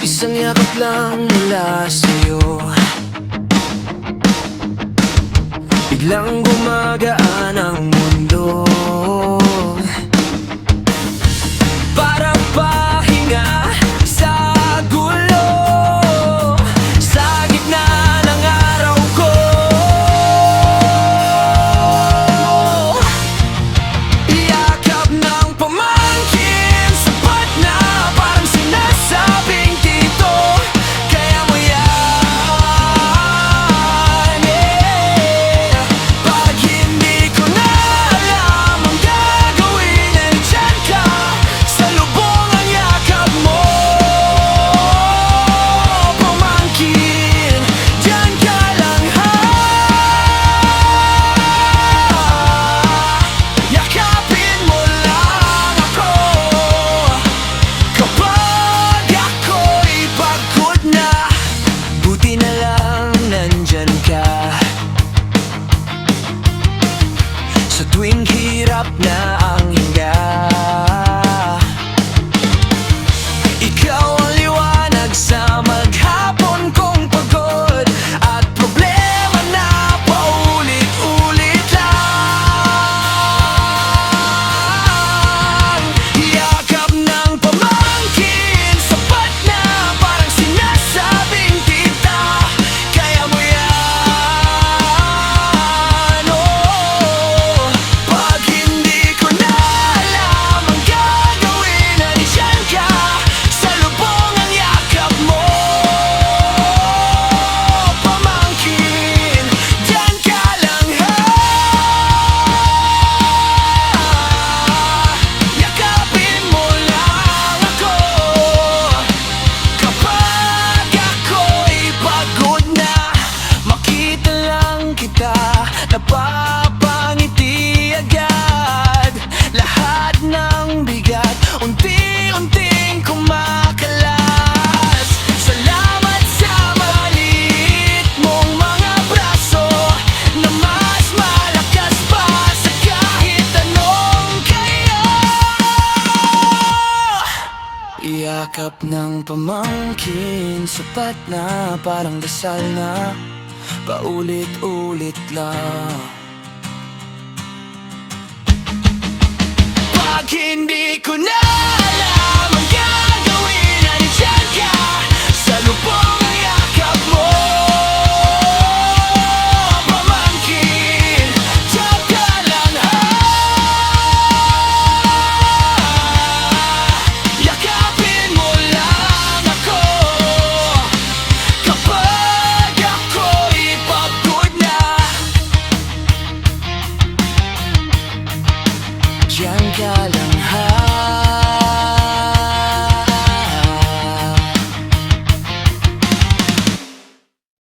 Isang yakap lang mula sa'yo, biglang gumagaan ang mundo. Parang pahinga sa gulo, sa gitna ng araw ko. Yakap ng pamangkin, sapat na parang sinasabing tito. Kaya mo yan, yeah. Pag hindi ko na alam ang gagawin, nandyan ka, sa lubong ang yakap mo. Pamangkin, dyan ka lang ha. Yakapin mo lang ako kapag ako'y pagod na. Buti na lang nandyan ka sa tuwing hirap na ang hinga. Ikaw ang liwanag sa maghapon kong pagod at problema na paulit-ulit lang. Yakap ng pamangkin, sapat na parang sinasabing tita. Kaya mo yan, oh. Pag hindi ko na alam ang gagawin, nandyan ka, sa lubong ang yakap mo. Pamangkin, dyan ka lang ha. Yakapin mo lang ako kapag ako'y pagod na. Makita lang kita, napapangiti agad. Lahat ng bigat, unti-unting kumakalas. Salamat sa maliit mong mga braso na mas malakas pa sa kahit anong kayo. Yakap ng pamangkin, sapat na parang dasal na paulit-ulit lang. Pag hindi